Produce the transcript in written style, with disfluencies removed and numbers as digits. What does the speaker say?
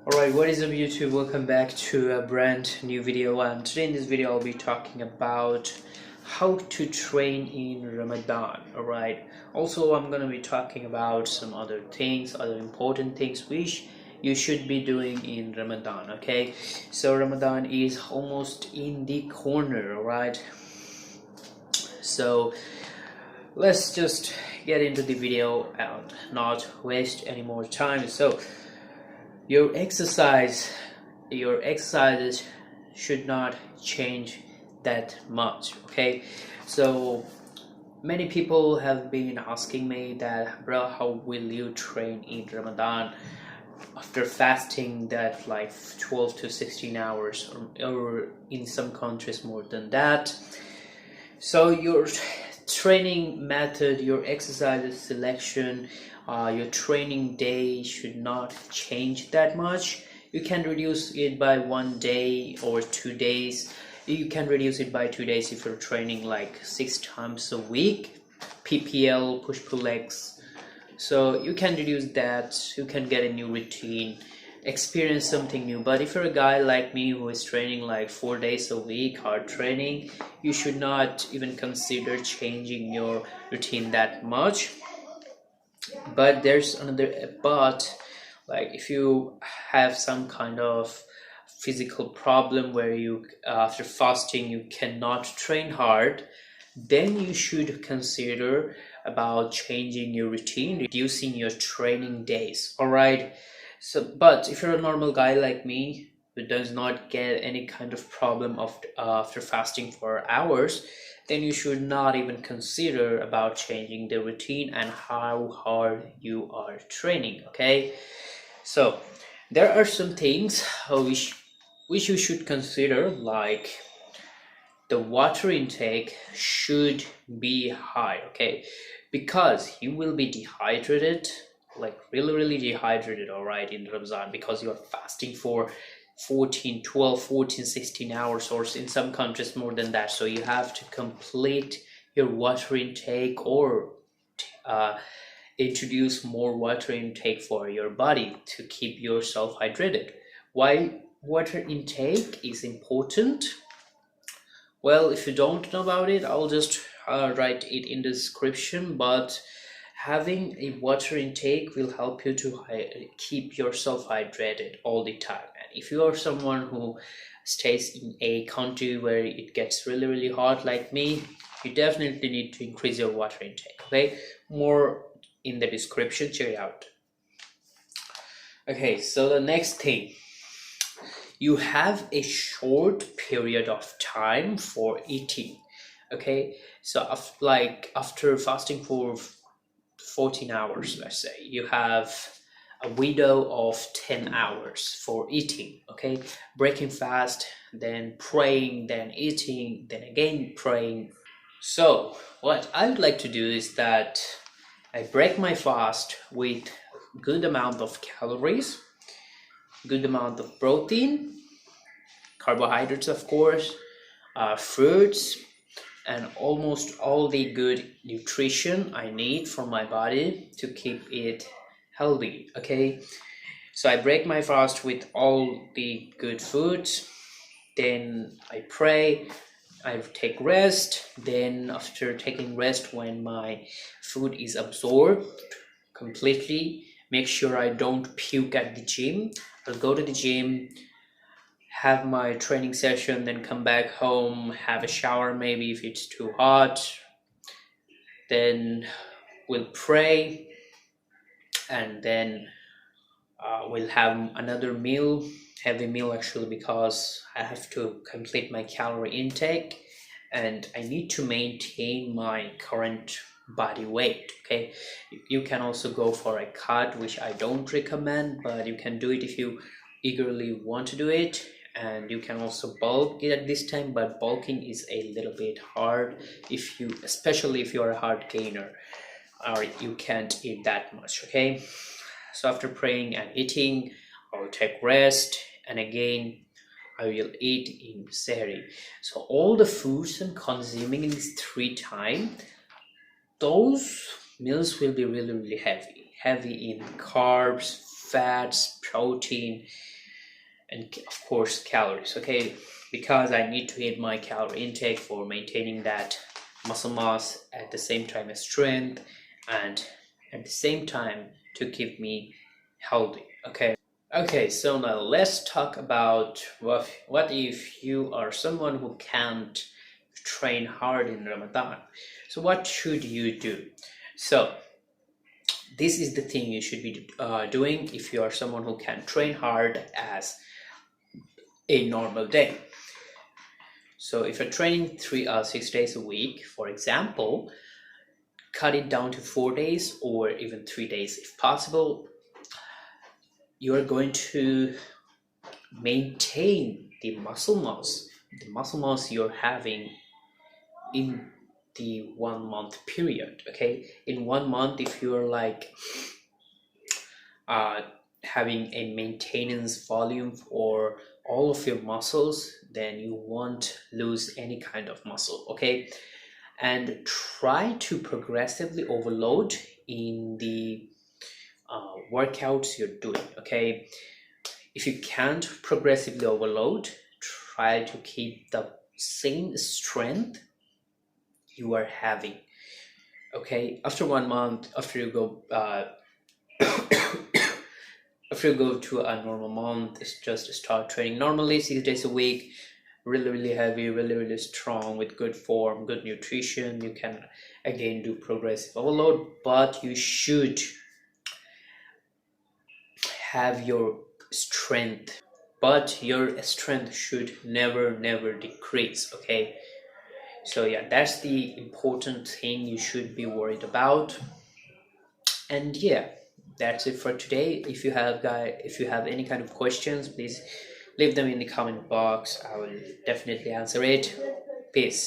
Alright, what is up YouTube? Welcome back to a brand new video, and today in this video I'll be talking about how to train in Ramadan. Alright, also I'm gonna be talking about some other things, other important things which you should be doing in Ramadan. Okay, so Ramadan is almost in the corner. Alright, so let's just get into the video and not waste any more time. So your exercises should not change that much. Okay, so many people have been asking me that, bro, how will you train in Ramadan after fasting that like 12 to 16 hours, or in some countries more than that? So your training method, your exercises selection, your training day should not change that much. You can reduce it by 1 day or 2 days. You can reduce it by 2 days if you're training like 6 times a week, PPL, push-pull legs. So you can reduce that. You can get a new routine, experience something new. But if you're a guy like me who is training like 4 days a week, hard training, you should not even consider changing your routine that much. But there's another but, like if you have some kind of physical problem where you after fasting you cannot train hard, then you should consider about changing your routine, reducing your training days. All right, so but if you're a normal guy like me who does not get any kind of problem of after fasting for hours, then you should not even consider about changing the routine and how hard you are training. Okay, so there are some things which you should consider, like the water intake should be high. Okay, because you will be dehydrated, like really dehydrated, all right, in Ramadan, because you are fasting for 16 hours, or in some countries more than that. So you have to complete your water intake, or introduce more water intake for your body to keep yourself hydrated. Why water intake is important? Well, if you don't know about it, I'll just write it in the description. But having a water intake will help you to keep yourself hydrated all the time. And if you are someone who stays in a country where it gets really hot like me, you definitely need to increase your water intake. Okay, more in the description, check it out. Okay, so the next thing, you have a short period of time for eating. Okay, so after fasting for 14 hours, let's say, you have a window of 10 hours for eating. Okay, breaking fast, then praying, then eating, then again praying. So what I would like to do is that I break my fast with good amount of calories, good amount of protein, carbohydrates of course, fruits, and almost all the good nutrition I need for my body to keep it healthy. Okay, so I break my fast with all the good foods, then I pray, I take rest. Then after taking rest, when my food is absorbed completely, make sure I don't puke at the gym. I'll go to the gym, have my training session, then come back home, have a shower maybe if it's too hot, then we'll pray, and then we'll have another meal, heavy meal actually, because I have to complete my calorie intake and I need to maintain my current body weight. Okay, you can also go for a cut, which I don't recommend, but you can do it if you eagerly want to do it. And you can also bulk it at this time, but bulking is a little bit hard if you, especially if you're a hard gainer, or you can't eat that much. Okay, so after praying and eating, I'll take rest, and again I will eat in Sehri. So all the foods I'm consuming in these 3 times, those meals will be really heavy in carbs, fats, protein, and of course calories. Okay, because I need to hit my calorie intake for maintaining that muscle mass, at the same time as strength, and at the same time to keep me healthy. Okay, so now let's talk about what if you are someone who can't train hard in Ramadan. So what should you do? So this is the thing you should be doing if you are someone who can train hard as a normal day. So if you're training 6 days a week, for example, cut it down to 4 days or even 3 days if possible. You are going to maintain the muscle mass you're having in the 1 month period. Okay, in 1 month, if you're like uh, having a maintenance volume for all of your muscles, then you won't lose any kind of muscle. Okay, and try to progressively overload in the workouts you're doing. Okay, if you can't progressively overload, try to keep the same strength you are having. Okay, after 1 month, after you go after you go to a normal month, it's just start training normally 6 days a week, really heavy, really strong, with good form, good nutrition. You can again do progressive overload, but you should have your strength, but your strength should never decrease. Okay, so yeah, that's the important thing you should be worried about. And yeah, that's it for today. If you have any kind of questions, please leave them in the comment box. I will definitely answer it. Peace.